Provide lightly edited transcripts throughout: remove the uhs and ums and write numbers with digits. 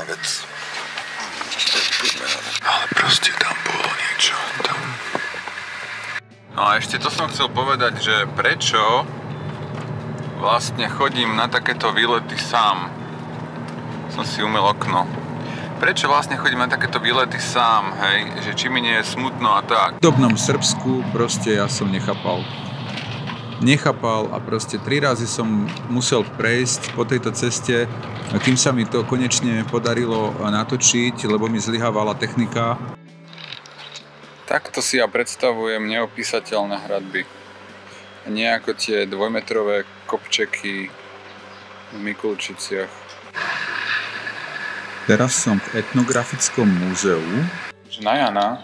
na vec. Ale proste tam bolo niečo. Tam. No a ešte to som chcel povedať, že prečo vlastne chodím na takéto výlety sám. Som si umyl okno. Prečo vlastne chodím na takéto výlety sám, hej? Že či mi nie je smutno a tak. V dobnom Srbsku proste ja som nechápal a proste 3 razy som musel prejsť po tejto ceste, kým sa mi to konečne podarilo natočiť, lebo mi zlyhávala technika. Takto si ja predstavujem neopísateľné hradby. Nie ako tie 2-metrové kopčeky v Mikulčiciach. Teraz som v etnografickom múzeu. Na Jana,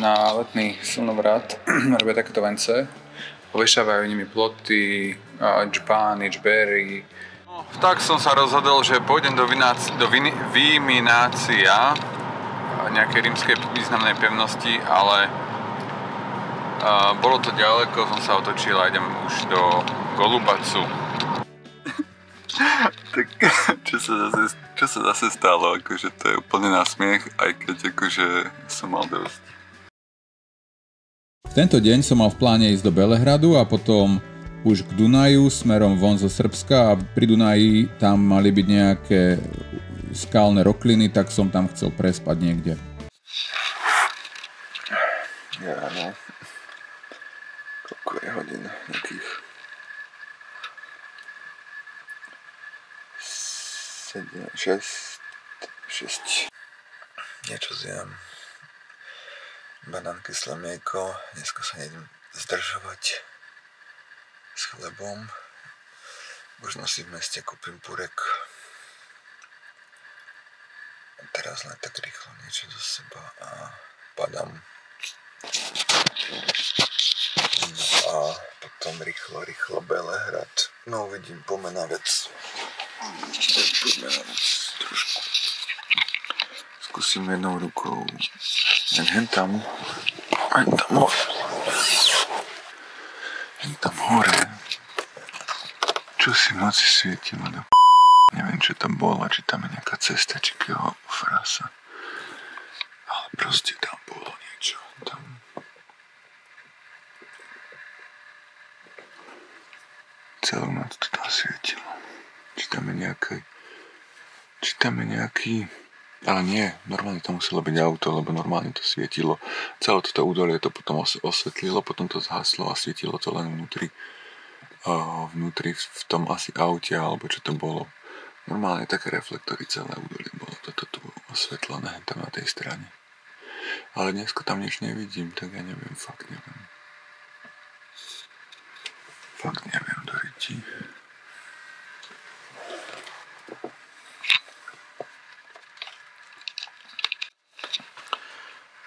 na letný slnovrat, robia takéto vence. Povešávajú nimi ploty, džbány, džbery. No, tak som sa rozhodol, že pôjdem do vyminácia nejakej rímskej významnej pevnosti, ale bolo to ďaleko, som sa otočil a idem už do Golubacu. Tak čo sa zase stalo, akože to je úplne na smiech, aj keď akože som mal dosť. V tento deň som mal v pláne ísť do Belehradu a potom už k Dunaju smerom von zo Srbska a pri Dunaji tam mali byť nejaké skalné rokliny, tak som tam chcel prespať niekde. Ja, no. Koľko je hodín? Nejakých 6. Niečo zjem. Banán, kyslé mlieko. Dneska sa nejdem zdržovať s chlebom. Možno si v meste kúpim purek. A teraz len tak rýchlo niečo do seba a padám. No a potom rýchlo Belehrad. No uvidím, poďme na vec. Trošku. Skúsim jednou rukou. Hen tam hore. Čo si v noci svietilo do neviem, čo tam bolo, či tam je nejaká cesta, či kého frasa. Ale proste tam bolo niečo. Tam. Celú noc to tam svietilo. Či tam je nejaký... Ale nie, normálne to muselo byť auto, lebo normálne to svietilo. Celé toto údolie to potom osvetlilo, potom to zhaslo a svietilo to len vnútri v tom asi aute, alebo čo to bolo. Normálne také reflektory celé údolie bolo toto tu osvetlené tam na tej strane. Ale dneska tam nič nevidím, tak ja neviem, fakt neviem. Do rytí.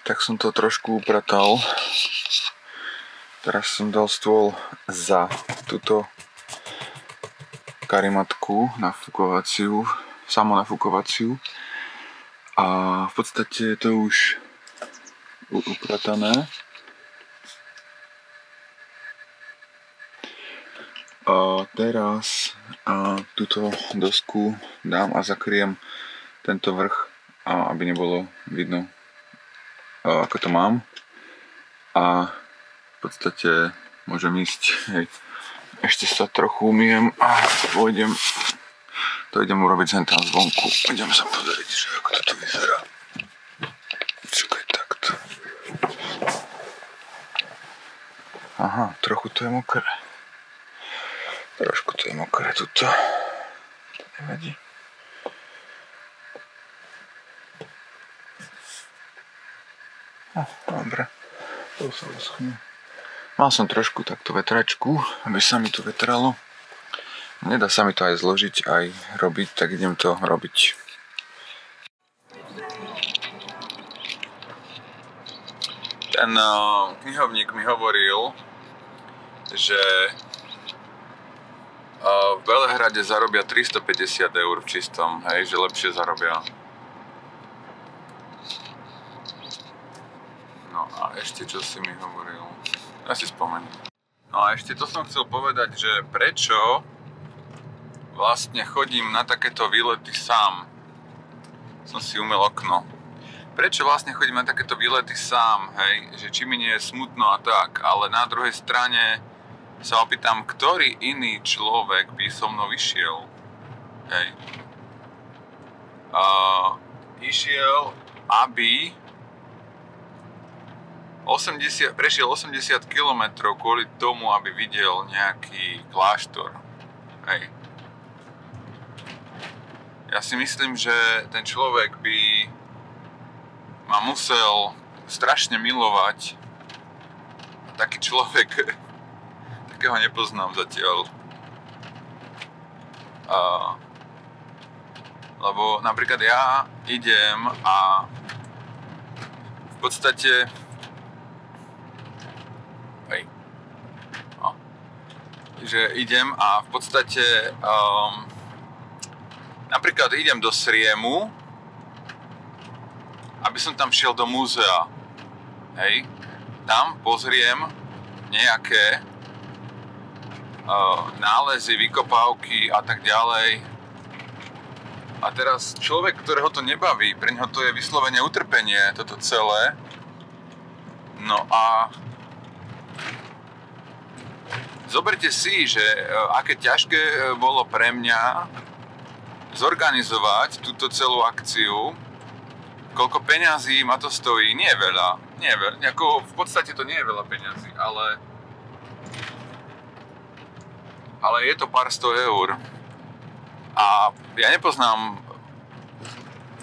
Tak som to trošku upratal. Teraz som dal stôl za túto karimatku samonafúkovaciu. A v podstate je to už upratané. A teraz túto dosku dám a zakriem tento vrch, aby nebolo vidno, ako to mám. A v podstate môžem ísť, hej. Ešte sa trochu umyjem a to idem urobiť sem tam zvonku. Idem sa pozrieť, že ako to tu vyzerá. Čakaj, takto. Aha, trochu to je mokré. Trošku to je mokré tuto. To nevadí. Dobre. To sa uschne. Mal som trošku takto vetračku, aby sa mi to vetralo. Nedá sa mi to aj zložiť, aj robiť, tak idem to robiť. Ten knihovník mi hovoril, že v Belehrade zarobia 350 eur v čistom, hej, že lepšie zarobia. No a ešte čo si mi hovoril, ja si spomeniem. No a ešte to som chcel povedať, že prečo vlastne chodím na takéto výlety sám. som si umyl okno. Prečo vlastne chodím na takéto výlety sám, hej? Že či mi nie je smutno a tak, ale na druhej strane sa opýtam, ktorý iný človek by so mnou išiel, hej? Išiel, aby prešiel 80 km kvôli tomu, aby videl nejaký kláštor, hej? Ja si myslím, že ten človek by ma musel strašne milovať. Taký človek, takého nepoznám zatiaľ. Lebo napríklad ja idem a v podstate že idem a v podstate napríklad idem do Sriemu, aby som tam šiel do múzea, hej, tam pozriem nejaké nálezy, vykopávky a tak ďalej. A teraz človek, ktorého to nebaví, pre neho to je vyslovene utrpenie, toto celé. No a zoberte si, že aké ťažké bolo pre mňa zorganizovať túto celú akciu, koľko peňazí ma to stojí, nie je veľa, v podstate to nie je veľa peňazí, ale je to pár 100 eur. A ja nepoznám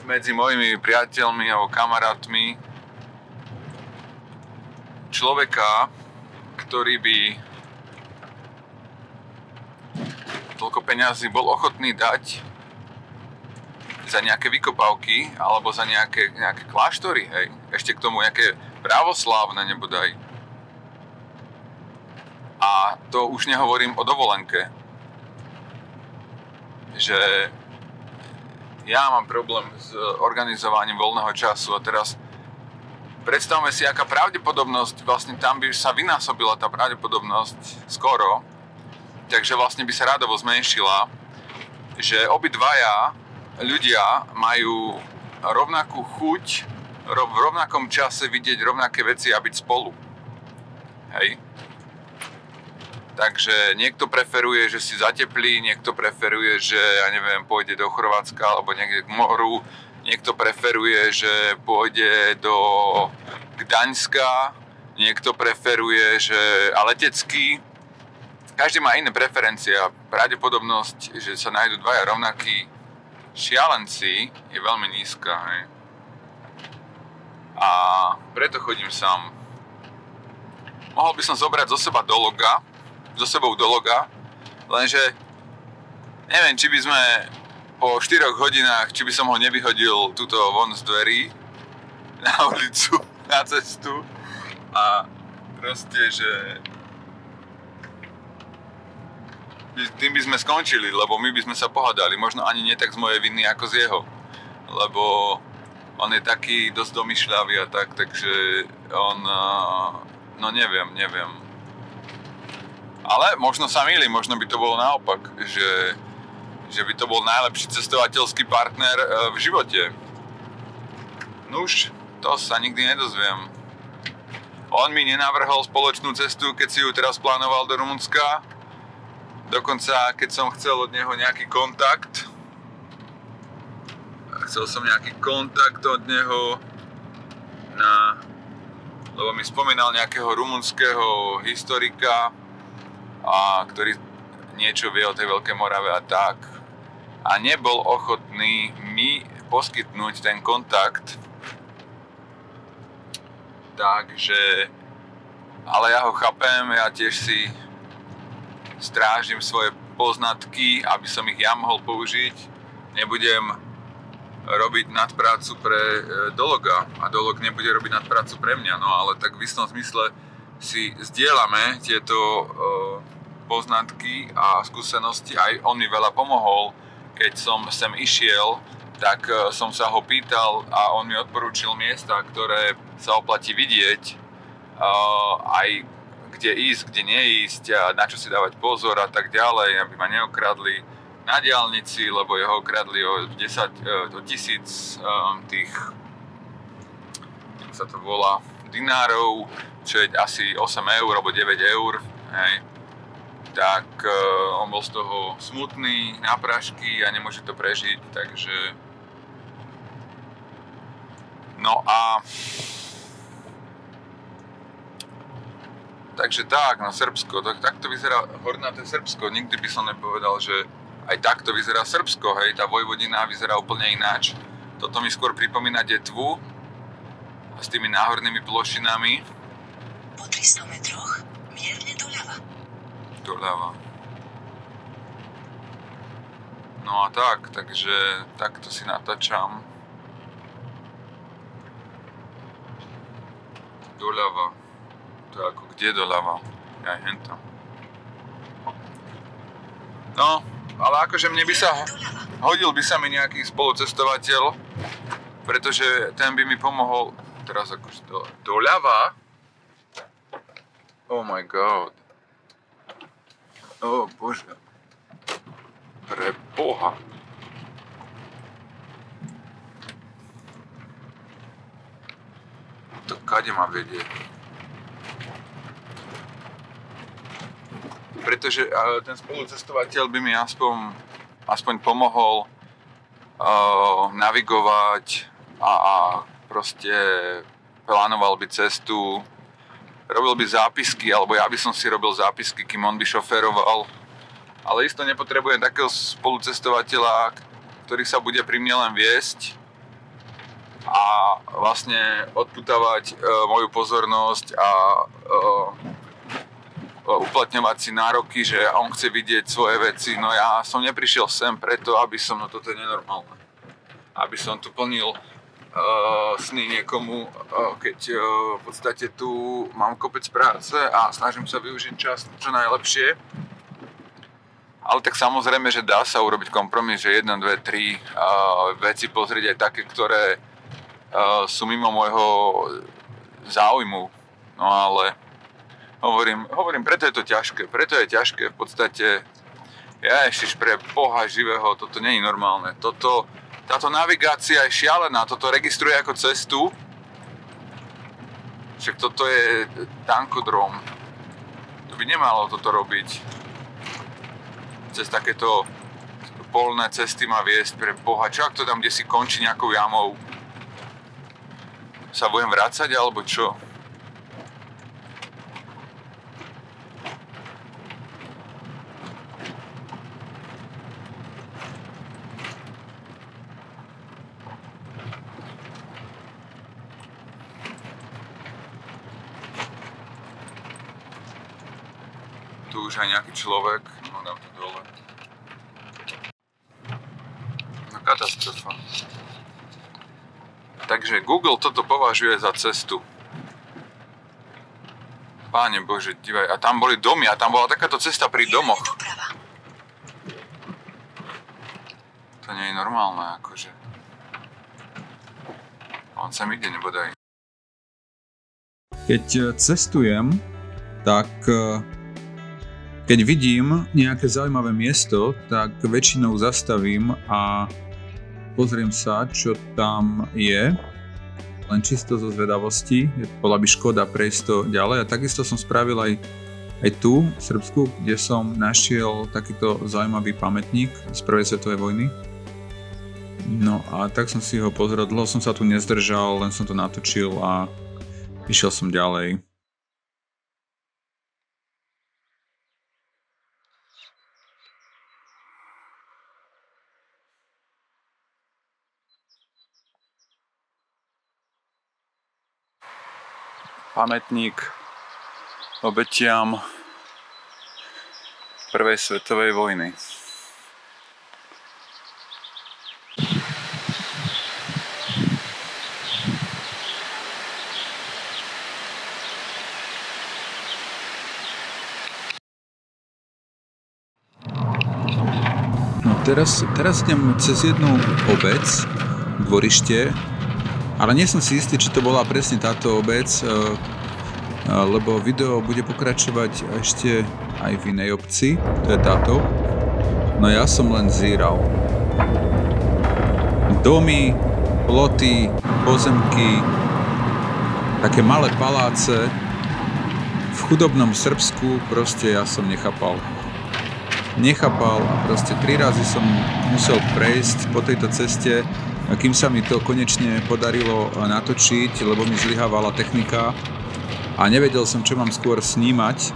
medzi mojimi priateľmi alebo kamarátmi človeka, ktorý by toľko peňazí bol ochotný dať za nejaké vykopávky alebo za nejaké kláštory, hej. Ešte k tomu nejaké pravoslávne nebodaj. A to už nehovorím o dovolenke. Že ja mám problém s organizovaním voľného času a teraz predstavme si, aká pravdepodobnosť, vlastne tam by sa vynásobila tá pravdepodobnosť skoro, takže vlastne by sa rádovo zmenšila, že obidvaja ľudia majú rovnakú chuť v rovnakom čase vidieť rovnaké veci a byť spolu. Hej? Takže niekto preferuje, že si zateplí, niekto preferuje, že ja neviem, pôjde do Chorvátska alebo niekde k moru, niekto preferuje, že pôjde do Gdaňska, niekto preferuje, že a letecký. Každý má iné preferencie a pravdepodobnosť, že sa nájdú dvaja rovnakí šialenci, je veľmi nízka. Hej? A preto chodím sám. Mohol by som zobrať so sebou do loga, lenže neviem, či by sme po 4 hodinách, či by som ho nevyhodil tuto von z dverí na ulicu, na cestu a proste, že tým by sme skončili, lebo my by sme sa pohádali, možno ani nie tak z mojej viny ako z jeho, lebo on je taký dosť domyšľavý a tak, takže on, no neviem. Ale možno sa mýlim, možno by to bolo naopak, že by to bol najlepší cestovateľský partner v živote. Nuž, to sa nikdy nedozviem. On mi nenavrhol spoločnú cestu, keď si ju teraz plánoval do Rumunska. Dokonca, keď som chcel od neho nejaký kontakt, od neho lebo mi spomínal nejakého rumunského historika, ktorý niečo vie o tej Veľkej Morave a tak. A nebol ochotný mi poskytnúť ten kontakt. Takže, ale ja ho chápem, ja tiež si strážim svoje poznatky, aby som ich ja mohol použiť. Nebudem robiť nadprácu pre Dologa a Dolog nebude robiť nadprácu pre mňa, no ale tak v istom zmysle si zdieľame tieto poznatky a skúsenosti. Aj on mi veľa pomohol, keď som sem išiel, tak som sa ho pýtal a on mi odporúčil miesta, ktoré sa oplatí vidieť, aj kde ísť, kde neísť a na čo si dávať pozor a tak ďalej, aby ma neokradli. na diaľnici, lebo jeho okradli o 1000 tých, ako sa to volá, dinárov, čo je asi 8 eur alebo 9 eur, hej. Tak on bol z toho smutný, na prášky a nemôže to prežiť, takže no a takže tak, no Srbsko, takto vyzerá hornaté Srbsko, nikdy by som nepovedal, že aj takto vyzerá Srbsko, hej, tá Vojvodina vyzerá úplne ináč. Toto mi skôr pripomína Detvu s tými náhornými plošinami. Po 300 metroch mierne doľava. Doľava. No a tak, takže takto si natáčam. Doľava. To je ako kde doľava? Aj hentam. No, ale akože mne by sa hodil by sa mi nejaký spolucestovateľ, pretože ten by mi pomohol teraz akože doľava. Oh my god. Oh bože. Pre Boha. To kade ma vedie? Pretože ten spolucestovateľ by mi aspoň pomohol navigovať a proste plánoval by cestu, robil by zápisky, alebo ja by som si robil zápisky, kým on by šoféroval. Ale isto nepotrebujem takého spolucestovateľa, ktorý sa bude pri mne len viesť a vlastne odputávať moju pozornosť a uplatňovať si nároky, že on chce vidieť svoje veci. No ja som neprišiel sem preto, aby som, no toto je nenormálne, aby som tu plnil sny niekomu, keď v podstate tu mám kopec práce a snažím sa využiť čas čo najlepšie. Ale tak samozrejme, že dá sa urobiť kompromis, že 1, 2, 3 veci pozrieť aj také, ktoré sú mimo môjho záujmu. No ale hovorím, preto je to ťažké, v podstate, ježiš, pre Boha živého, toto nie je normálne, táto navigácia je šialená, toto registruje ako cestu, však toto je tankodrom, to by nemalo toto robiť, cez takéto polné cesty má viesť, pre Boha, čo ak to tam, kde si končí nejakou jamou, sa budem vracať, alebo čo? Tu už aj nejaký človek, no dám to dole. No katastrofa. Takže Google toto považuje za cestu. Páne Bože, divaj, a tam boli domy, a tam bola takáto cesta pri domoch. To nie je normálne, akože. On sa ide, nebodaj. Keď cestujem, tak keď vidím nejaké zaujímavé miesto, tak väčšinou zastavím a pozriem sa, čo tam je. Len čisto zo zvedavosti. Bola by škoda prejsť to ďalej. A takisto som spravil aj tu v Srbsku, kde som našiel takýto zaujímavý pamätník z prvej svetovej vojny. No a tak som si ho pozrel. Dlho som sa tu nezdržal, len som to natočil a išiel som ďalej. Pamätník obetiam prvej svetovej vojny. No teraz idem cez jednu obec, dvorište, ale nie som si istý, či to bola presne táto obec, lebo video bude pokračovať ešte aj v inej obci, to je táto. No ja som len zíral. Domy, ploty, pozemky, také malé paláce. V chudobnom Srbsku proste ja som nechápal a proste 3 razy som musel prejsť po tejto ceste, kým sa mi to konečne podarilo natočiť, lebo mi zlyhávala technika a nevedel som, čo mám skôr snímať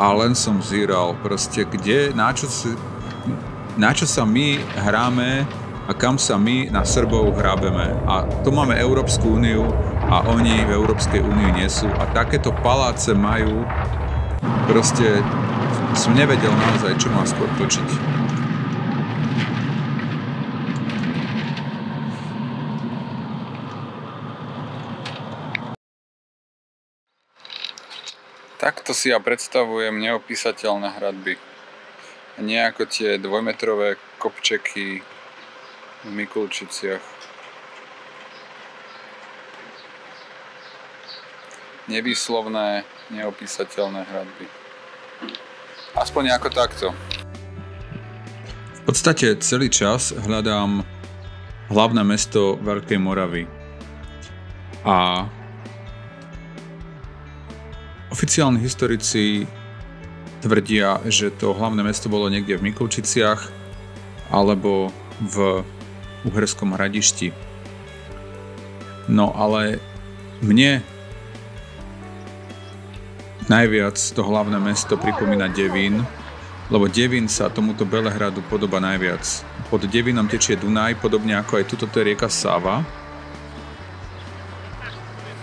a len som zíral proste, na čo sa my hráme a kam sa my na Srbov hrábeme. A tu máme Európsku úniu a oni v Európskej únii nie sú a takéto paláce majú. Proste som nevedel naozaj, čo mám skôr točiť. Takto si ja predstavujem neopísateľné hradby. Nie ako tie dvojmetrové kopčeky v Mikulčiciach. Nevýslovné, neopísateľné hradby. Aspoň ako takto. V podstate celý čas hľadám hlavné mesto Veľkej Moravy. A oficiálni historici tvrdia, že to hlavné mesto bolo niekde v Mikulčiciach alebo v Uherskom Hradišti. No ale mne najviac to hlavné mesto pripomína Devín, lebo Devín sa tomuto Belehradu podobá najviac. Pod Devínom tečie Dunaj, podobne ako aj tuto je rieka Sáva.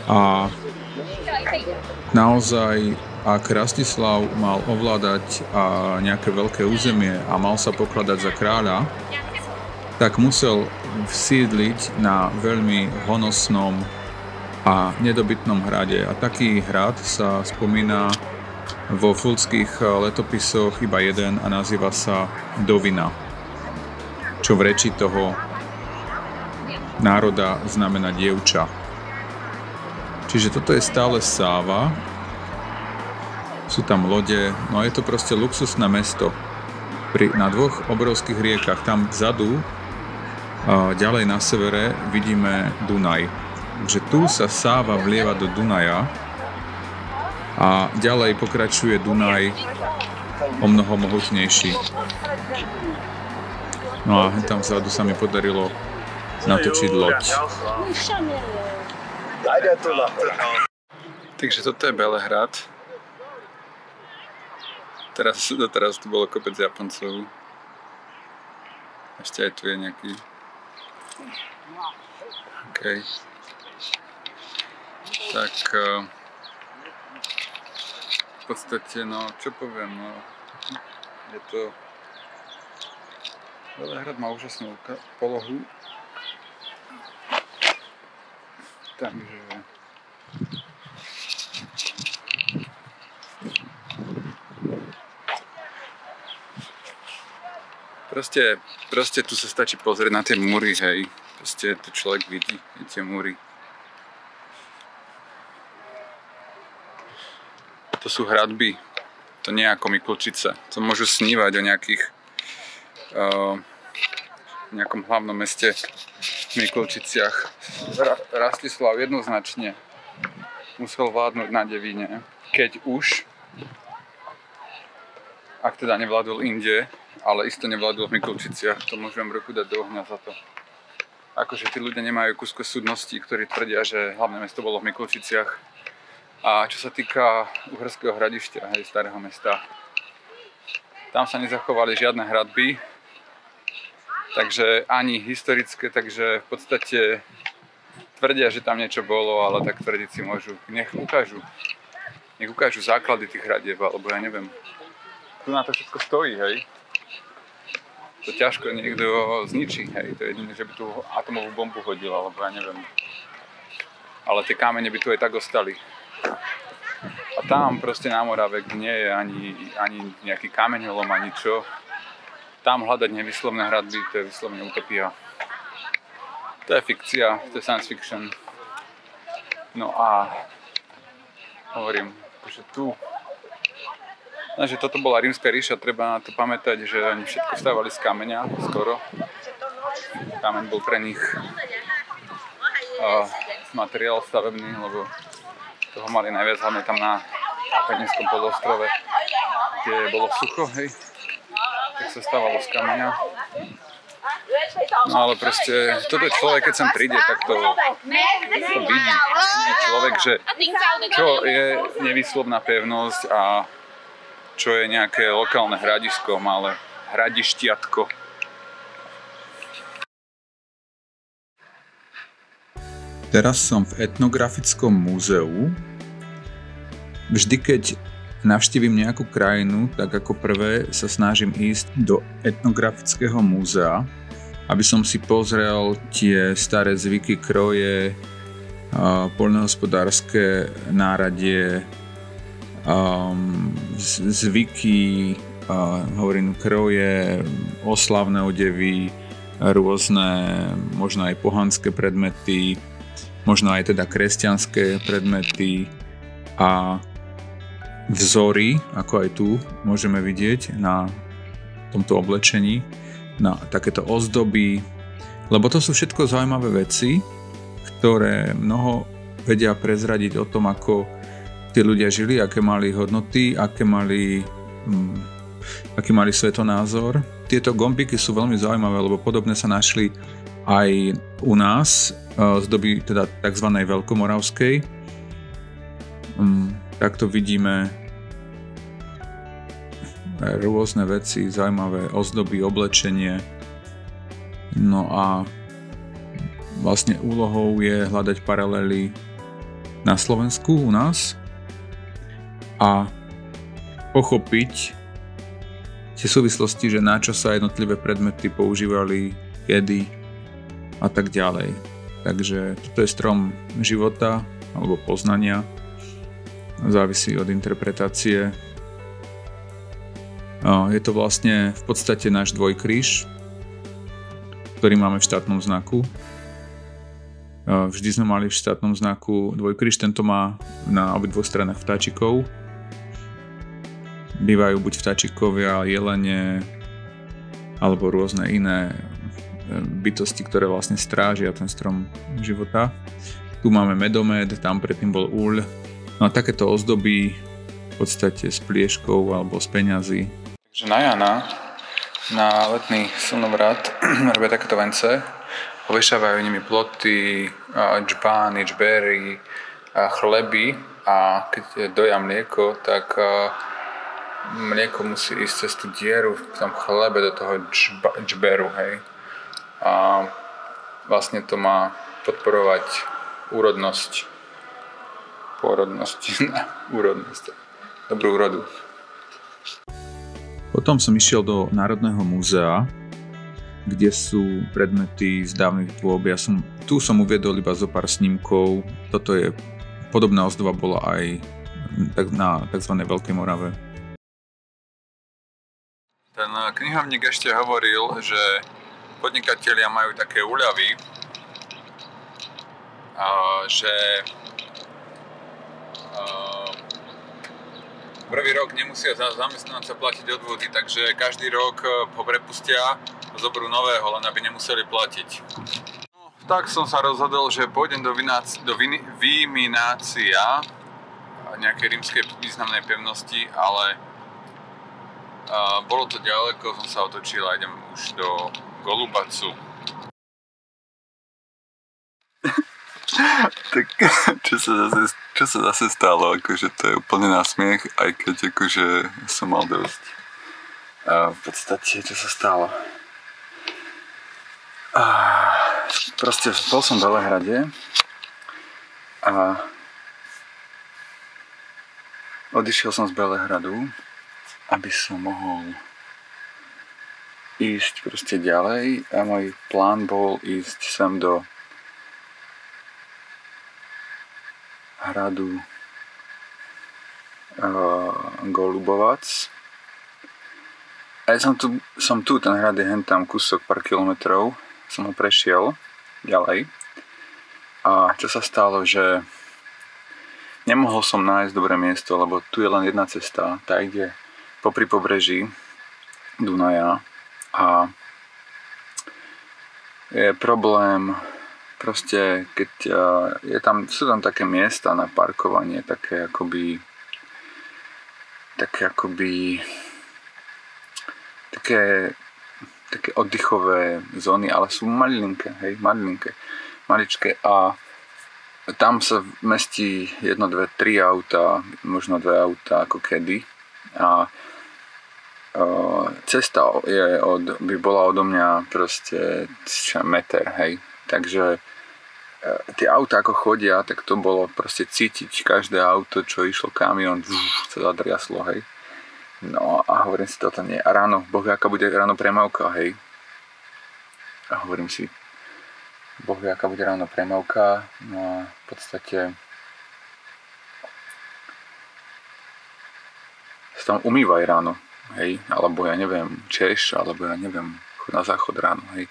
A naozaj, ak Rastislav mal ovládať nejaké veľké územie a mal sa pokladať za kráľa, tak musel vsídliť na veľmi honosnom a nedobytnom hrade. A taký hrad sa spomína vo fulských letopisoch iba jeden a nazýva sa Dovina, čo v reči toho národa znamená dievča. Čiže toto je stále Sáva, sú tam lode, no je to proste luxusné mesto. Na 2 obrovských riekach, tam vzadu, ďalej na severe, vidíme Dunaj. Takže tu sa Sáva vlieva do Dunaja a ďalej pokračuje Dunaj o mnoho mohutnejší. No a tam vzadu sa mi podarilo natočiť loď. Takže toto je Belehrad. Doteraz tu bolo kopec Japoncov. Ešte aj tu je nejaký... OK. Tak v podstate, no čo poviem, no je to... Belehrad má úžasnú polohu. Takže... Proste tu sa stačí pozrieť na tie múry, hej. Proste tu človek vidí tie múry. To sú hradby. To nie je ako Mikulčice. To môžu snívať o nejakom hlavnom meste v Mikulčiciach. Rastislav jednoznačne musel vládnuť na Devíne, keď už, ak teda nevládol inde, ale isto nevládol v Mikulčiciach, to môžem ruku dať do ohňa za to. Akože tí ľudia nemajú kúsko súdnosti, ktorí tvrdia, že hlavné mesto bolo v Mikulčiciach. A čo sa týka Uherského Hradišťa, hej, starého mesta, tam sa nezachovali žiadne hradby, takže ani historické, takže v podstate tvrdia, že tam niečo bolo, ale tak tvrdiť si môžu. Nech ukážu základy tých hradieb, alebo ja neviem. Tu na to všetko stojí, hej. To ťažko niekto zničí, hej. To je jediné, že by tu atomovú bombu hodil, alebo ja neviem. Ale tie kamene by tu aj tak ostali. A tam proste na Morave, kde nie je ani nejaký kameňolom, ani čo, tam hľadať nevyslovné hradby, to je vyslovene utopia. To je fikcia, to je science fiction. No a hovorím, že tu Takže toto bola Rímska ríša, treba na to pamätať, že oni všetko stavali z kameňa skoro. Kameň bol pre nich materiál stavebný, lebo toho mali najviac, hlavne tam na Apeninskom poloostrove, kde bolo sucho, hej, tak sa stávalo z kameňa. No ale proste, toto je človek, keď sem príde, tak to vidí človek, že čo je nevýslovná pevnosť a čo je nejaké lokálne hradisko, malé hradištiatko. Teraz som v etnografickom múzeu. Vždy, keď navštívim nejakú krajinu, tak ako prvé sa snažím ísť do etnografického múzea, aby som si pozrel tie staré zvyky, kroje, poľnohospodárske náradie, zvyky, hovorím kroje, oslavné odevy, rôzne, možno aj pohanské predmety, možno aj teda kresťanské predmety a vzory, ako aj tu môžeme vidieť na tomto oblečení, na takéto ozdoby, lebo to sú všetko zaujímavé veci, ktoré mnoho vedia prezradiť o tom, ako tí ľudia žili, aké mali hodnoty, aký mali svetonázor. Tieto gombiky sú veľmi zaujímavé, lebo podobné sa našli aj u nás z doby teda tzv. Veľkomoravskej. Takto vidíme rôzne veci, zaujímavé ozdoby, oblečenie. No a vlastne úlohou je hľadať paralely na Slovensku u nás a pochopiť tie súvislosti, že na čo sa jednotlivé predmety používali, kedy a tak ďalej. Takže toto je strom života alebo poznania. Závisí od interpretácie. Je to vlastne v podstate náš dvojkríž, ktorý máme v štátnom znaku. Vždy sme mali v štátnom znaku dvojkríž, tento má na obidvoch stranách vtáčikov. Bývajú buď vtáčikovia, jelene, alebo rôzne iné bytosti, ktoré vlastne strážia ten strom života. Tu máme medomed, tam predtým bol úľ. No a takéto ozdoby v podstate z plieškov alebo z peňazí. Takže na Jana, na letný slnovrat robia takéto vence. Ovešávajú nimi ploty, džbány, džbery, chleby a keď doja mlieko, tak mlieko musí ísť cez tú dieru v tom chlebe do toho džberu, hej. A vlastne to má podporovať úrodnosť. Dobrú úrodu. Potom som išiel do Národného múzea, kde sú predmety z dávnych dôb. Tu som uviedol iba zo pár snímkov. Toto je, podobná ozdoba bola aj na tzv. Veľkej Morave. Ten knihovník ešte hovoril, že podnikatelia majú také úľavy, že prvý rok nemusia za zamestnanca platiť odvody, takže každý rok ho prepustia a zoberú nového, len aby nemuseli platiť. No, tak som sa rozhodol, že pôjdem do vyminácia nejakej rímskej významnej pevnosti, ale bolo to ďaleko, som sa otočil a idem už do Golubacu. Tak čo sa zase stalo, akože to je úplne na smiech, aj keď akože som mal dosť. V podstate, čo sa stalo? Proste bol som v Belehrade a odišiel som z Belehradu, aby som mohol ísť proste ďalej a môj plán bol ísť sem do hradu Golubovac. A ja som tu, ten hrad je hentam kúsok, pár kilometrov, som ho prešiel ďalej. A čo sa stalo, že nemohol som nájsť dobré miesto, lebo tu je len jedna cesta, tá ide popri pobreží Dunaja a je problém proste, keď sú tam také miesta na parkovanie, také akoby také oddychové zóny, ale sú malilinké, maličké a tam sa mestí 1, 2, 3 auta, možno 2 auta ako kedy a cesta by bola odo mňa proste meter, hej, takže tie auta ako chodia, tak to bolo proste cítiť každé auto, čo išlo kamión, sa zadriaslo, hej. No a hovorím si, toto nie. A ráno, bohvie, aká bude ráno premávka, hej. A hovorím si, bohvie, aká bude ráno premávka. No a v podstate sa tam umývaj ráno, hej. Alebo ja neviem, češ, alebo ja neviem, chod na záchod ráno, hej.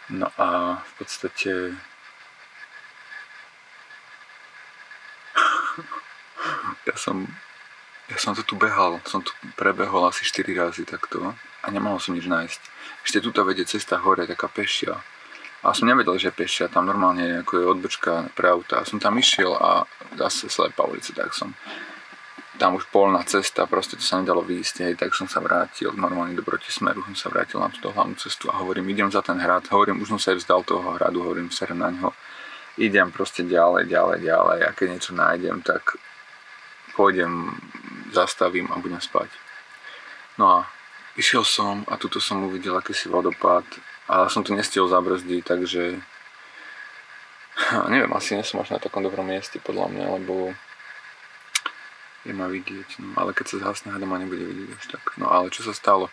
No a v podstate ja som to tu behal, som tu prebehol asi 4 razy takto a nemohol som nič nájsť. Ešte tuto vedie cesta hore, taká pešia. A som nevedel, že pešia, tam normálne ako je odbočka pre auta. A som tam išiel a zase slepá ulica, tak som tam už polná cesta, proste to sa nedalo výjsť, hej, tak som sa vrátil normálne do protismeru, som sa vrátil na túto hlavnú cestu a hovorím, idem za ten hrad, hovorím, už som sa aj vzdal toho hradu, hovorím, serem na ňo. Idem proste ďalej a keď niečo nájdem, tak pôjdem, zastavím a budem spať. No a išiel som a tuto som uvidel akýsi vodopád a som tu nestihol zabrzdiť, takže neviem, asi nesom až na takom dobrom mieste podľa mňa, lebo je ma vidieť, no ale keď sa zhasne, hádam ma nebude vidieť až tak. No ale čo sa stalo?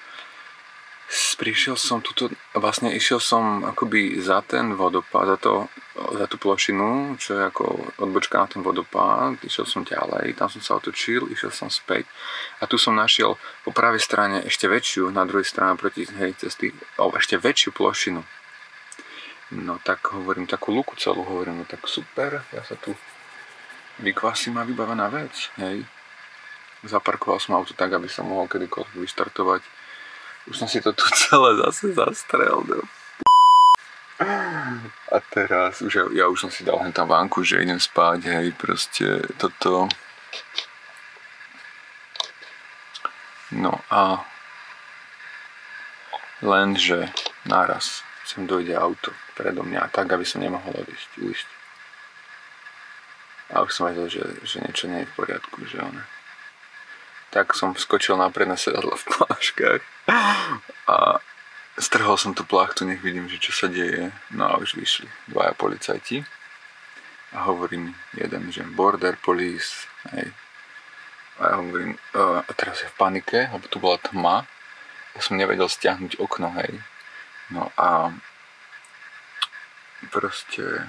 Prišiel som tuto, vlastne išiel som akoby za ten vodopád, za tú plošinu, čo je ako odbočka na ten vodopád, išiel som ďalej, tam som sa otočil, išiel som späť a tu som našiel po pravej strane ešte väčšiu, na druhej strane proti cesty, ešte väčšiu plošinu. No tak hovorím, takú luku celú, hovorím, no tak super, ja sa tu vykvasím a vybavená vec, hej. Zaparkoval som auto tak, aby som mohol kedykoľvek vyštartovať. Už som si to tu celé zase zastrel, no. A teraz, ja už som si dal hen tam vánku, že idem spať, hej, proste toto. No a lenže naraz sem dojde auto predo mňa tak, aby som nemohol ujsť. A už som vedel, že niečo nie je v poriadku, že ono. Tak som skočil na predné sedadlo v pláškach a strhol som tú plachtu, nech vidím, že čo sa deje. No a už vyšli 2 policajti a hovorí mi jeden, že border police, hej. A ja hovorím, a teraz je v panike, lebo tu bola tma, ja som nevedel stiahnuť okno, hej. No a proste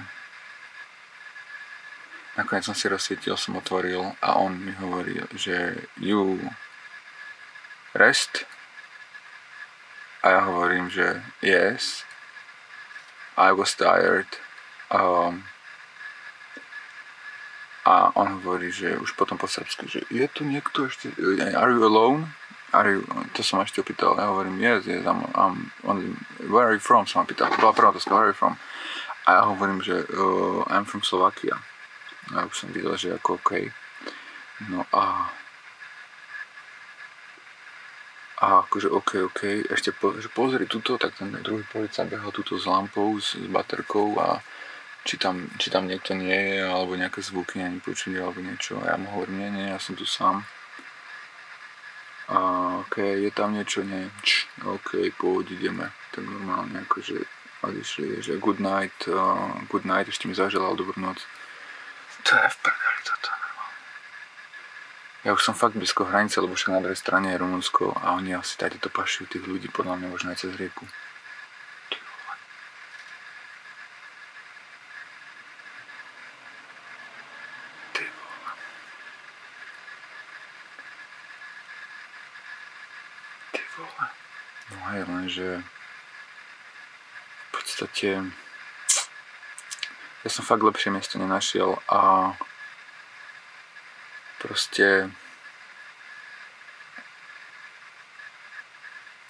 nakoniec som si rozsvietil, som otvoril a on mi hovoril, že you rest? A ja hovorím, že yes, I was tired. A on hovorí, že už potom po srbsky, že je tu niekto ešte, are you alone? To som ešte opýtal, ja hovorím, yes, I'm where are you from? Som ma pýtal, to bola prvá otázka, where are you from? A ja hovorím, že I'm from Slovakia. A už som videl, že ako OK. No a akože OK, ešte že pozri tuto, tak ten druhý policajt behal tuto s lampou, s baterkou a či tam niekto nie je, alebo nejaké zvuky ani počuli, alebo niečo. A ja mu hovorím, nie, ja som tu sám. A OK, je tam niečo, nie. OK, poď, ideme. Tak normálne, akože odišli, že good night, ešte mi zaželal dobrú noc. To je v prdeli toto normálne. Ja už som fakt blízko hranice, lebo však na druhej strane je Rumunsko a oni asi tady to pašujú tých ľudí, podľa mňa možno aj cez rieku. Ty vole. No hej, lenže v podstate ja som fakt lepšie miesto nenašiel a proste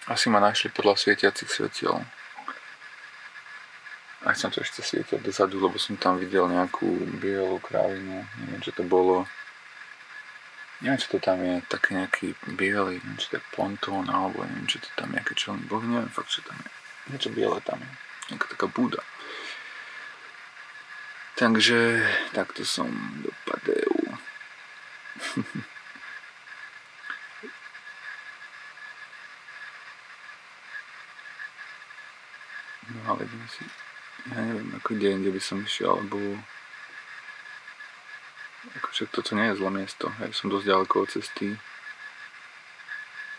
Asi ma našli podľa svietiacich svetiel. Aj som to ešte svietil dozadu, lebo som tam videl nejakú bielú krávinu. Neviem, čo to bolo. Neviem, čo to tam je. Taký nejaký biely, neviem, čo to je pontón, alebo neviem, čo to tam je, nejaké čelný boh. Neviem fakt, čo tam je. Niečo biele tam je. Nejaká taká búda. Takže takto som dopadol. No ale ideme si, ja neviem, ako deň, kde by som išiel, alebo akože toto nie je zlé miesto, hej, som dosť ďaleko od cesty.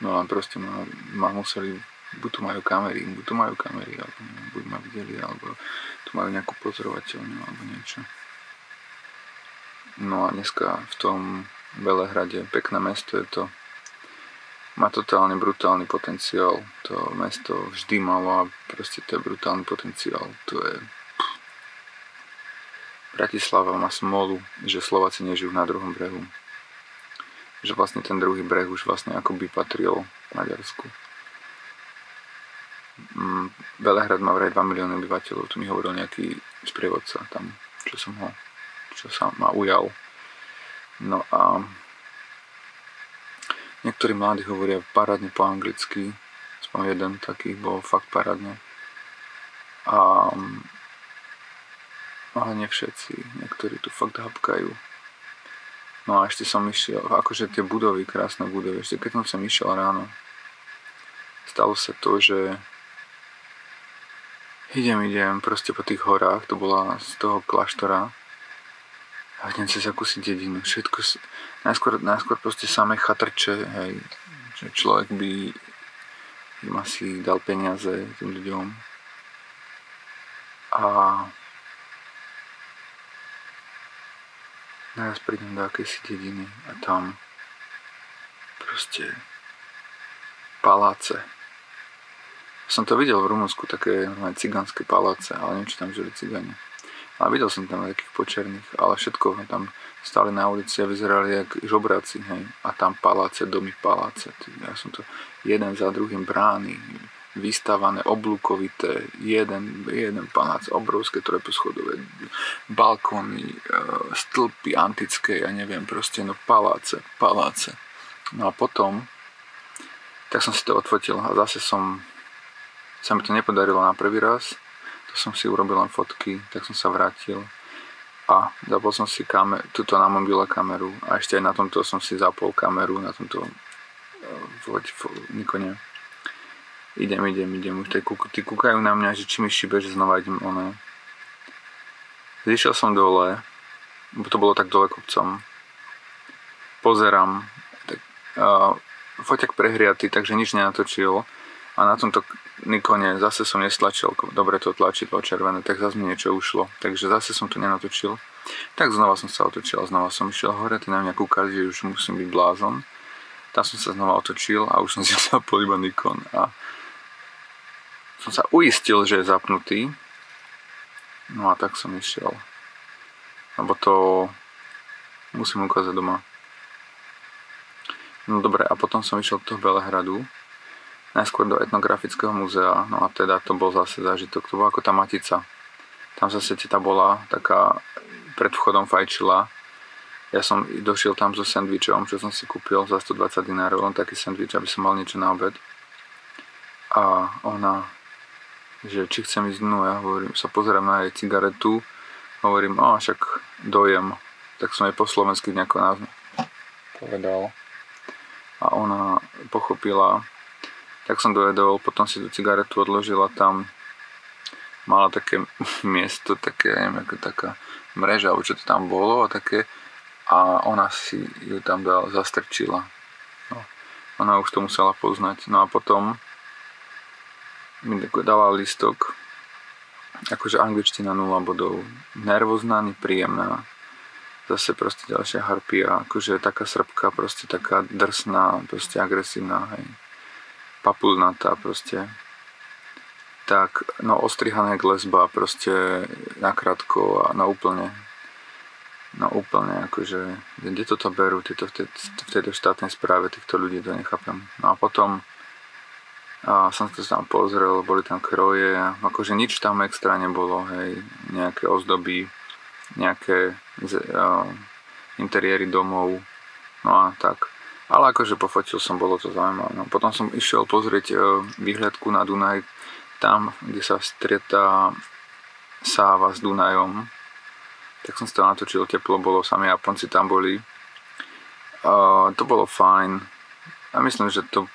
No a proste ma museli, buď tu majú kamery, alebo neviem, buď ma videli, alebo tu majú nejakú pozorovateľňu, alebo niečo. No a dneska v tom Belehrade, pekné mesto je to, má totálne brutálny potenciál, to mesto vždy malo a proste to je brutálny potenciál, to je... Bratislava má smolu, že Slováci nežijú na druhom brehu. Že vlastne ten druhý breh už vlastne akoby patril Maďarsku. Belehrad má vraj 2 milióny obyvateľov, tu mi hovoril nejaký sprievodca tam, čo sa ma ujal. No a niektorí mladí hovoria parádne po anglicky, aspoň jeden taký bol fakt parádne. Ale nie všetci, niektorí tu fakt hapkajú. No a ešte som išiel, akože tie budovy, krásne budovy, ešte keď som išiel ráno, stalo sa to, že idem proste po tých horách, to bola z toho kláštora a idem cez akúsi dedinu, všetko, najskôr proste samé chatrče, hej, že človek by im asi dal peniaze tým ľuďom a naraz prídem do akejsi dediny a tam proste paláce. Som to videl v Rumunsku, také cigánske paláce, ale neviem, či tam žili cigáni. Ale videl som tam takých počerných, ale všetko tam stáli na ulici a vyzerali jak žobráci, hej. A tam paláce, domy paláce. Ja som to jeden za druhým brány, vystavané, oblúkovité, jeden palác, obrovské trojposchodové, balkóny, stĺpy antické, ja neviem, proste, no paláce. No a potom, tak som si to odfotil a zase sa mi to nepodarilo na prvý raz, to som si urobil len fotky, tak som sa vrátil a zapol som si tuto na mobile kameru a ešte aj na tomto som si zapol kameru, na tomto Nikone. Idem, už tí kúkajú na mňa, že či mi šíbe, že znova idem Zišiel som dole, bo to bolo tak dole kopcom. Pozerám, tak, foťak prehriatý, takže nič nenatočil. A na tomto Nikone zase som nestlačil, dobre to tlačidlo červené, tak zase mi niečo ušlo. Takže zase som to nenatočil. Tak znova som sa otočil, znova som išiel hore, ty na mňa kúkali, že už musím byť blázon. Tam som sa znova otočil a už som si zapol iba Nikon a som sa uistil, že je zapnutý. No a tak som išiel. Lebo to musím ukázať doma. No dobre, a potom som išiel do toho Belehradu. Najskôr do etnografického múzea. No a teda to bol zase zážitok. To bola ako tá Matica. Tam zase teta bola taká, pred vchodom fajčila. Ja som došiel tam so sendvičom, čo som si kúpil za 120 dinárov. Len taký sendvič, aby som mal niečo na obed. A ona, že či chcem ísť dnu, ja hovorím, sa pozerám na jej cigaretu, hovorím, však dojem, tak som jej po slovensky nejako nás povedal a ona pochopila, tak som dojedol, potom si tú cigaretu odložila tam, mala také miesto, také, neviem, ako taká mreža, alebo čo to tam bolo a také, a ona si ju tam zastrčila, no, ona už to musela poznať, no a potom mi dala listok, akože angličtina 0 bodov, nervózna, nepríjemná, zase proste ďalšia harpia, akože taká srbka, proste taká drsná, proste agresívna, hej, papulnatá proste, tak, no ostrihané k lesba, proste nakrátko a na úplne, akože, kde toto berú, v tejto štátnej správe, týchto ľudí, to nechápem. No a potom A som to tam pozrel, boli tam kroje, akože nič tam extra nebolo, hej, nejaké ozdoby, nejaké interiéry domov, no a tak. Ale akože pofotil som, bolo to zaujímavé. No, potom som išiel pozrieť výhľadku na Dunaj, tam, kde sa stretá Sáva s Dunajom. Tak som si to natočil, teplo bolo, sami Japonci tam boli. To bolo fajn. A myslím, že to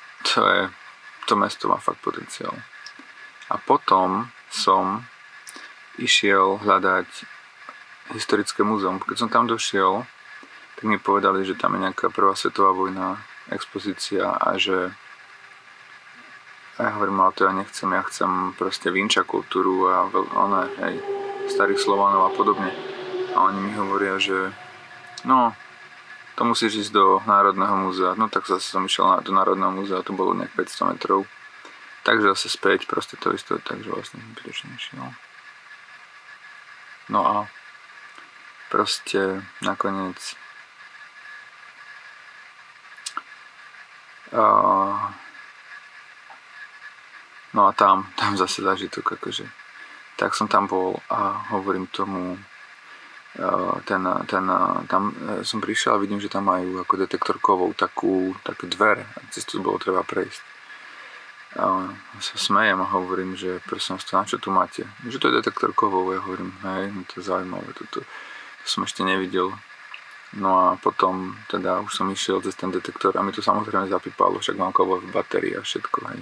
mesto má fakt potenciál. A potom som išiel hľadať historické múzeum. Keď som tam došiel, tak mi povedali, že tam je nejaká prvá svetová vojna, expozícia a že ja hovorím, ale to ja nechcem, ja chcem proste Vinča kultúru a hej, starých Slovanov a podobne. A oni mi hovoria, že no, to musíš ísť do Národného múzea. No tak zase som išiel do Národného múzea, to bolo nejak 500 metrov. Takže zase späť, proste to isté, takže vlastne zbytočne išiel. No a proste nakoniec no a tam zase zážitok, akože tak som tam bol a hovorím tomu tam som prišiel a vidím, že tam majú ako detektor kovov také dvere, cez to bolo treba prejsť. A sa smejem a hovorím, že prosím vás, na čo tu máte? Že to je detektor kovov, ja hovorím, hej, no to je zaujímavé, to som ešte nevidel. No a potom teda už som išiel cez ten detektor a mi to samozrejme zapípalo, však mám kovové batérie a všetko, hej.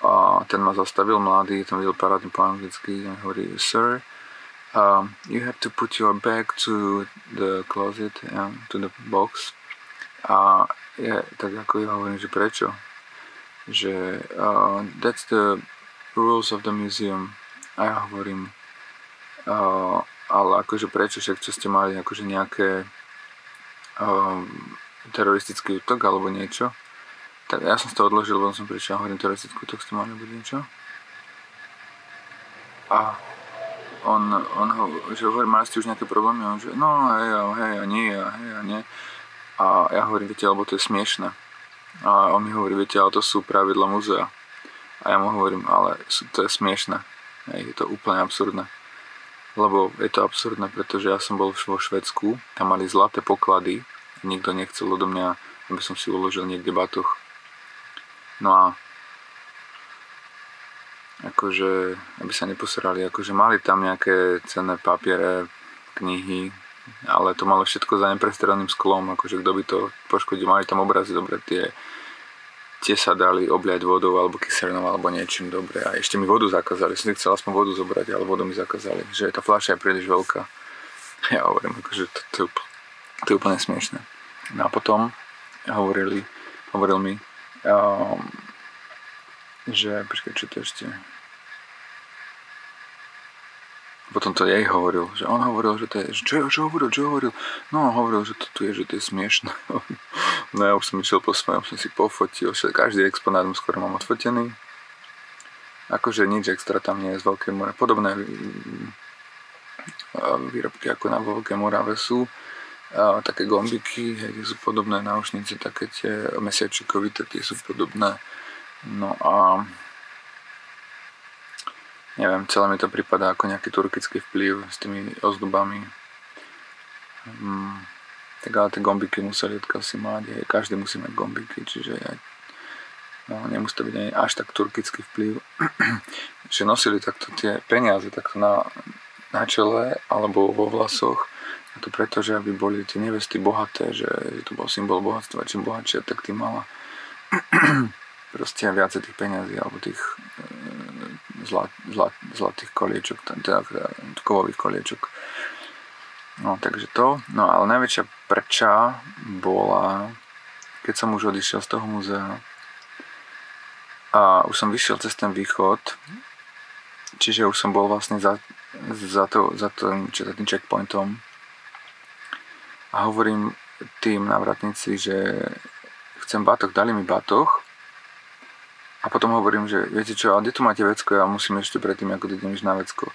A ten ma zastavil, mladý, ten videl parádne po anglicky a hovorí, sir, you have to put your bag to the closet, to the box. A tak ako ja hovorím, že prečo? Že that's the rules of the museum. A ja hovorím, ale akože prečo, však čo ste mali akože nejaké teroristický útok alebo niečo? Tak ja som si to odložil, lebo som prišiel a hovorím, teroristický útok ste mali alebo niečo? A on že hovorí, mali ste už nejaké problémy? A on že no hej a nie. A ja hovorím, viete, alebo to je smiešné. A on mi hovorí, viete, ale to sú pravidla múzea. A ja mu hovorím, ale to je smiešné. Je to úplne absurdné. Lebo je to absurdné, pretože ja som bol vo Švédsku, tam mali zlaté poklady, nikto nechcel odo mňa, aby som si uložil niekde batoh. No a akože, aby sa neposrali, akože mali tam nejaké cenné papiere, knihy, ale to malo všetko za neprestraným sklom, akože kto by to poškodil, mali tam obrazy, dobre, tie sa dali obliať vodou alebo kyselnou alebo niečím, dobre, a ešte mi vodu zakázali, som chcel aspoň vodu zobrať, ale vodu mi zakázali, že tá fľaša je príliš veľká. Ja hovorím, akože to je úplne smiešné. No a potom hovoril mi, že, počkaj, čo to ešte... Potom to jej hovoril, že on hovoril, že to je, čo hovoril? No, hovoril, že to tu je, že to je smiešné. No ja už som išiel po svojom, som si pofotil, každý exponát skoro mám odfotený. Akože nič extra tam nie je z Veľkej Morave. Podobné výrobky ako na Veľkej Morave sú. Také gombiky, tie sú podobné, náušnice, také tie mesiačikovité, tie sú podobné. No a neviem, celé mi to pripadá ako nejaký turkický vplyv s tými ozdobami. Tak ale tie gombiky museli odkiaľ si mať, každý musí mať gombiky, čiže nemusí to byť ani až tak turkický vplyv. Že nosili takto tie peniaze takto na čele alebo vo vlasoch. A to preto, že aby boli tie nevesty bohaté, že to bol symbol bohatstva, čím bohatšia, tak tým mala proste viacej tých peniazí alebo tých zlatých koliečok, teda kovových koliečok. No, takže to. No, ale najväčšia prča bola, keď som už odišiel z toho múzea a už som vyšiel cez ten východ, čiže už som bol vlastne za tým checkpointom a hovorím tým návratníci, že chcem batoh, dali mi batoh. A potom hovorím, že viete čo, ale kde tu máte vecko, ja musím ešte predtým, ako idem ísť na vecko.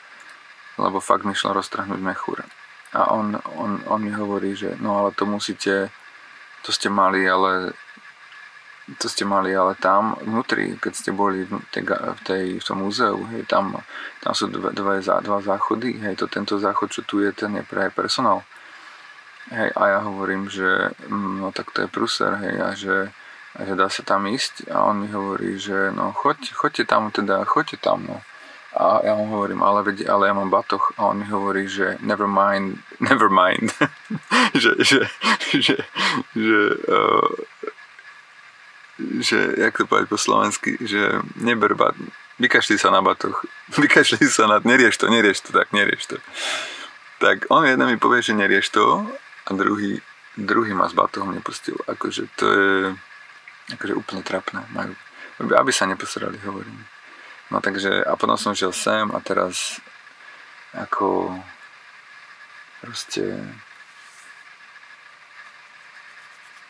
Lebo fakt mi šlo roztrhnúť mechúr. A on mi hovorí, že no ale to musíte, to ste mali, ale to ste mali, ale tam vnútri, keď ste boli v tom múzeu, hej, tam sú dva záchody, hej, tento záchod, čo tu je, ten je pre personál. Hej, a ja hovorím, že no tak to je pruser, hej, a že dá sa tam ísť, a on mi hovorí, že no choďte tam, no. A ja mu hovorím, ale ja mám batoh, a on mi hovorí, že never mind, že jak to povedať po slovensky, že neber vykašli sa na batoh, nerieš to. Tak on jeden mi povie, že nerieš to, a druhý ma s batohom nepustil. Akože to je akože úplne trapné. Aby sa neposrali, hovorím. No takže, a potom som šiel sem a teraz ako proste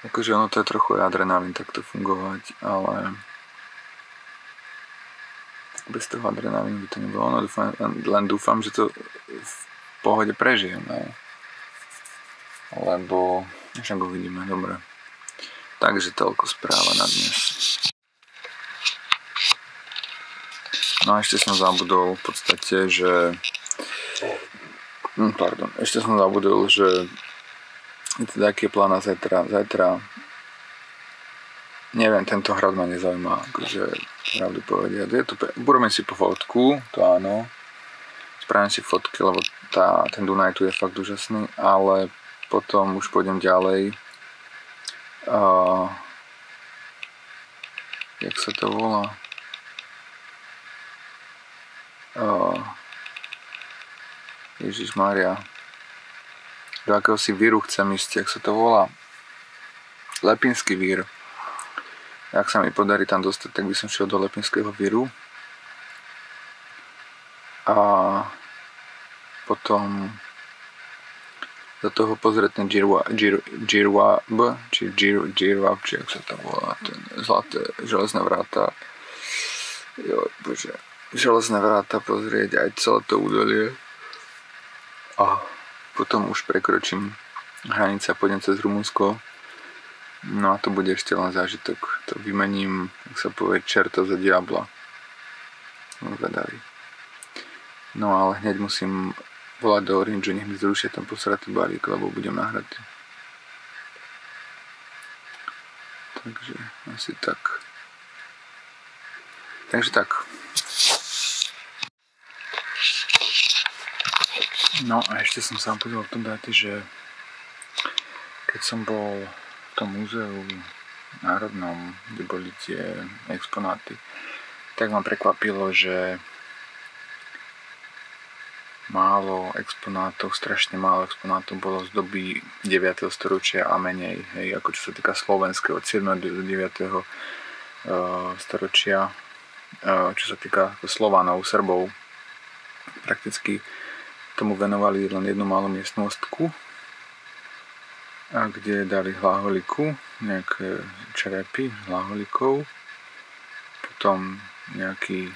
akože ono to je trochu adrenalín takto fungovať, ale bez toho adrenalínu by to nebolo. Len dúfam, že to v pohode prežijem, ne? Lebo však uvidíme, dobre. Takže toľko správa na dnes. No a ešte som zabudol v podstate, že teda aký je plán na zajtra. Neviem, tento hrad ma nezaujíma, akože pravdu povedať. Budeme si po fotku, to áno. Spravím si fotky, lebo ten Dunaj tu je fakt úžasný, ale potom už pôjdem ďalej. Jak sa to volá? Ježišmária. Do akéhosi víru chcem ísť, jak sa to volá? Lepinský vír. Ak sa mi podarí tam dostať, tak by som šiel do Lepinského víru. A potom do toho pozrieť ten Džirwab, či jak sa to volá, ten zlaté železné vráta. Jo, bože. Železné vráta pozrieť, aj celé to údolie. A potom už prekročím hranice a pôjdem cez Rumunsko. No a to bude ešte len zážitok. To vymením, ak sa povie, čerta za diabla. Zvedavý. No ale hneď musím volať do Orange, nech mi zrušia ten posratý balík, lebo budem nahratý. Takže asi tak. Takže tak. No a ešte som sa podľa v tom dáte, že keď som bol v tom múzeu národnom, kde boli tie exponáty, tak ma prekvapilo, že strašne málo exponátov bolo z doby 9. storočia a menej, hej, ako čo sa týka slovenského, od 7. do 9. storočia, čo sa týka Slovanov, Srbov, prakticky tomu venovali len jednu malú miestnostku, kde dali hlaholiku, nejaké črepy hlaholikov, potom nejaký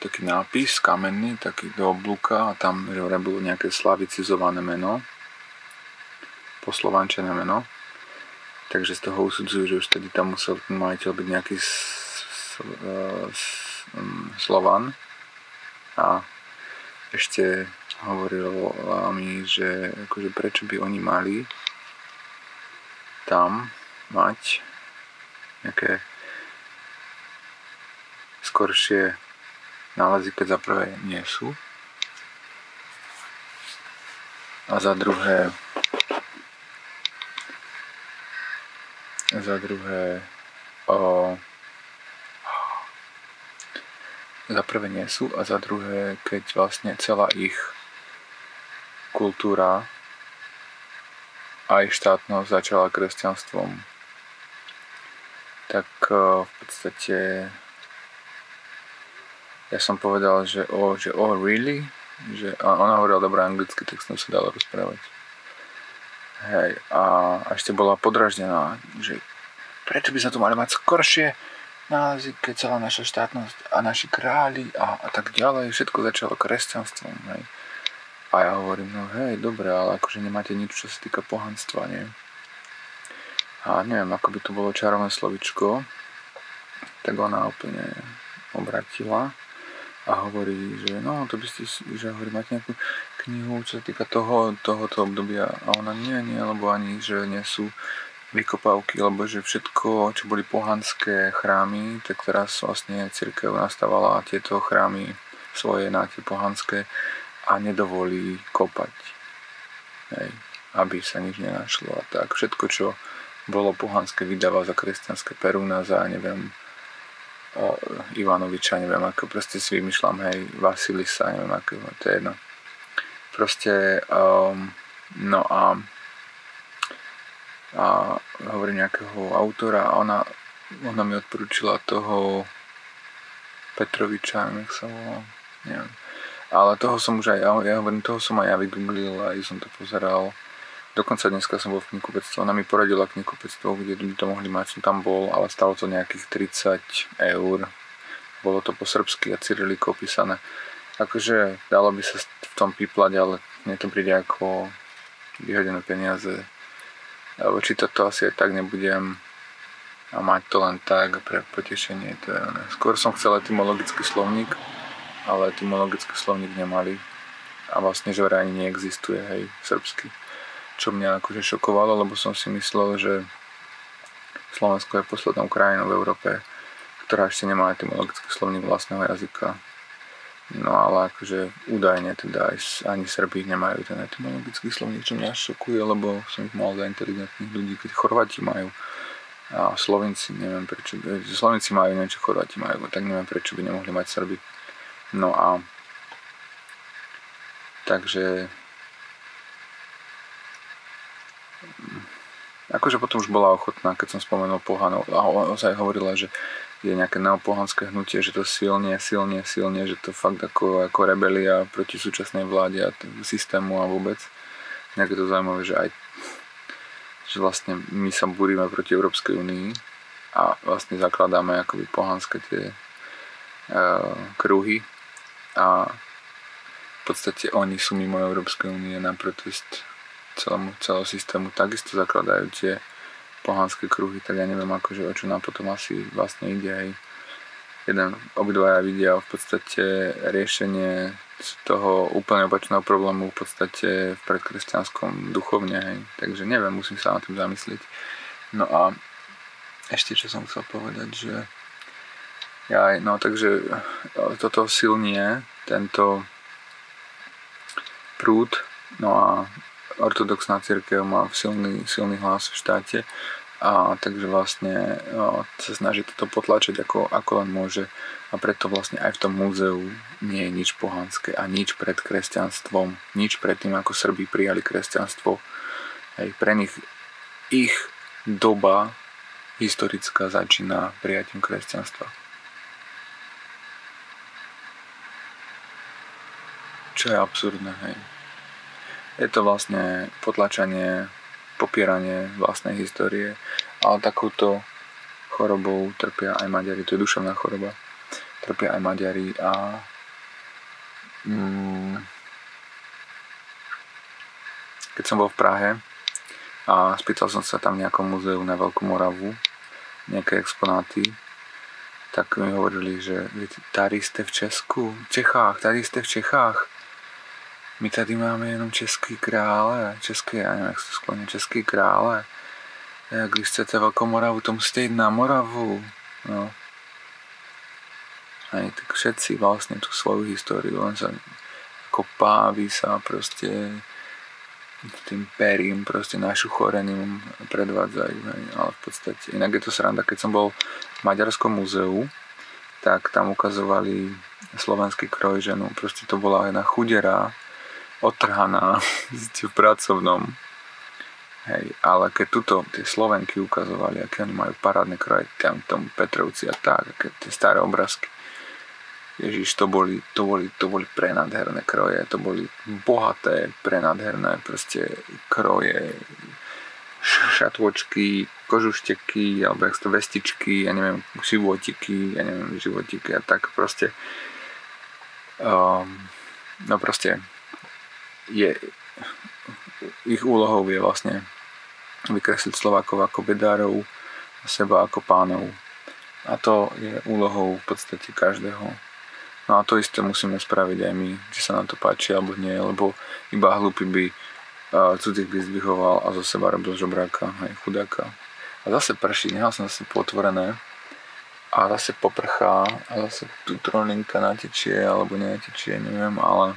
taký nápis kamenný, taký do oblúka, a tam bolo nejaké slavicizované meno, poslovančené meno, takže z toho usudzujú, že už tedy tam musel ten majiteľ byť nejaký Slovan. A ešte hovoril mi, že akože prečo by oni mali tam mať nejaké skoršie nálezy, keď za prvé nie sú, a za druhé za prvé nie sú, a za druhé, keď vlastne celá ich kultúra aj štátnosť začala kresťanstvom, tak v podstate ja som povedal, že really? Že ona hovorila dobre anglicky, tak som sa dala rozprávať. Hej, a ešte bola podraždená, že prečo by sme tu mali mať skoršie nálezy, keď celá naša štátnosť a naši králi a tak ďalej, všetko začalo kresťanstvom, hej. A ja hovorím, no hej, dobre, ale akože nemáte nič, čo sa týka pohanstva, nie? A neviem, ako by to bolo čarovné slovičko, tak ona úplne obratila a hovorí, že no, to by ste, že hovorí, máte nejakú knihu, čo sa týka tohoto obdobia, a ona nie, lebo ani, že nie sú vykopávky, lebo že všetko, čo boli pohanské chrámy, tak teraz vlastne cirkev nastavala tieto chrámy svoje na tie pohanské a nedovolí kopať, hej, aby sa nič nenašlo a tak. Všetko, čo bolo pohanské, vydáva za kresťanské, Perúna za, neviem, Ivanoviča, neviem ako, proste si vymýšľam, hej, Vasilisa, neviem ako, to je jedno. Proste, no a hovorím nejakého autora a ona mi odporúčila toho Petroviča, neviem, jak sa volá, neviem. Ale toho som už aj, ja hovorím, toho som aj ja vygooglil, aj som to pozeral. Dokonca dneska som bol v knihkupectve, ona mi poradila knihkupectvo, kde by to mohli mať, som tam bol, ale stalo to nejakých 30 eur. Bolo to po srbsky a cyrilikou písané. Akože dalo by sa v tom píplať, ale mne to príde ako vyhodené peniaze. Lebo čítať to asi aj tak nebudem a mať to len tak pre potešenie. To je, ne. Skôr som chcel etymologický slovník, ale etymologický slovník nemali. A vlastne, že vraj ani neexistuje, hej, srbsky. Čo mňa akože šokovalo, lebo som si myslel, že Slovensko je poslednou krajinou v Európe, ktorá ešte nemá etymologický slovník vlastného jazyka. No ale akože údajne teda ani Srbi nemajú ten etymologický slovník, čo mňa šokuje, lebo som ich mal za inteligentných ľudí, keď Chorváti majú a Slovenci, neviem prečo, Slovenci majú, neviem čo Chorváti majú, tak neviem prečo by nemohli mať Srbi. No a takže akože potom už bola ochotná, keď som spomenul pohanov a ozaj hovorila, že je nejaké neopohanské hnutie, že to silne, že to fakt ako rebelia proti súčasnej vláde a systému a vôbec. Nejaké to zaujímavé, že aj že vlastne my sa búrime proti Európskej únii a vlastne zakladáme akoby pohanské tie kruhy a v podstate oni sú mimo Európskej únie na protest celého systému, takisto zakladajú tie pohanské kruhy, tak ja neviem akože o čo nám potom asi vlastne ide, hej. Obidvaja vidia v podstate riešenie toho úplne opačného problému v podstate v predkresťanskom duchovne, hej. Takže neviem, musím sa na tým zamyslieť. No a ešte čo som chcel povedať, že takže toto silnie, tento prúd, no a ortodoxná cirkev má silný hlas v štáte a takže vlastne sa snaží toto potlačiť ako len môže a preto vlastne aj v tom múzeu nie je nič pohanské a nič pred kresťanstvom, nič pred tým ako Srbi prijali kresťanstvo. Hej, pre nich ich doba historická začína prijatím kresťanstva. Čo je absurdné, hej. Je to vlastne potlačanie, popieranie vlastnej histórie, ale takúto chorobou trpia aj Maďari, to je duševná choroba. Trpia aj Maďari a keď som bol v Prahe a spýtal som sa tam v nejakom múzeu na Veľkú Moravu, nejaké exponáty, tak mi hovorili, že tady ste v Česku, tady ste v Čechách. My tady máme jenom český krále, já nevím, jak se skloní, český krále. Když chcete Velkou Moravu, to musíte jít na Moravu. No. Aj tak všetci vlastne tú svoju históriu, len sa ako pávi sa proste tým perím proste našuchoreným predvádzajú. Hej. Ale v podstate, inak je to sranda, keď som bol v Maďarskom múzeu, tak tam ukazovali slovenský kroj ženu. Proste to bola jedna chudera, otrhaná v pracovnom. Hej, ale keď tuto tie Slovenky ukazovali, aké oni majú parádne kroje, tam tomu Petrovci a tak, aké tie staré obrázky. Ježiš, to boli prenádherné kroje, to boli bohaté, prenádherné proste kroje, šatôčky, kožušteky, alebo jak to vestičky, ja neviem, životiky a tak proste. No proste ich úlohou je vlastne vykresliť Slovákov ako bedárov a seba ako pánov. A to je úlohou v podstate každého. No a to isté musíme spraviť aj my, či sa nám to páči alebo nie, lebo iba hlupý by cudzích vyzdvihoval a zo seba robil žobráka, aj chudáka. A zase prší, nechal som zase potvorené a zase poprchá a zase tu trolinka natečie alebo netečie, neviem, ale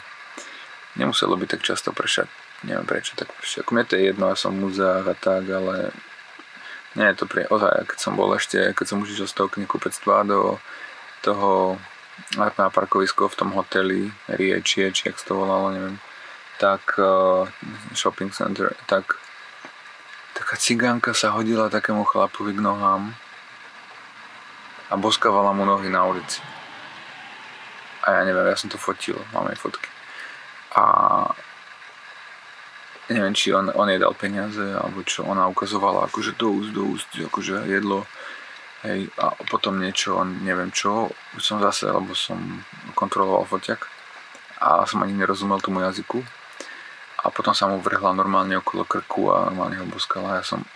nemuselo by tak často pršať. Neviem prečo tak prší. Ako mne to je jedno, ja som v múzeách a tak, ale nie je to ozaj, keď som bol ešte, keď som už išiel z toho knihkupectva do toho na parkovisko v tom hoteli či jak sa to volalo, neviem, tak shopping center, tak taká cigánka sa hodila takému chlapovi k nohám a boskávala mu nohy na ulici. A ja neviem, ja som to fotil, mám aj fotky. A neviem, či on jej dal peniaze, alebo čo, ona ukazovala akože do úst, akože jedlo. Hej, a potom niečo, neviem čo, už som zase, lebo som kontroloval foťak a som ani nerozumel tomu jazyku. A potom sa mu vrhla normálne okolo krku a normálne ho boskala. Ja som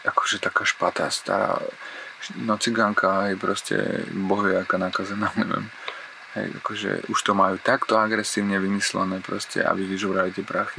akože taká špatá, stará, no cigánka, hej, proste bohviaká nakazená, neviem. Hej, akože už to majú takto agresívne vymyslené proste, aby vyžobrali tie prachy.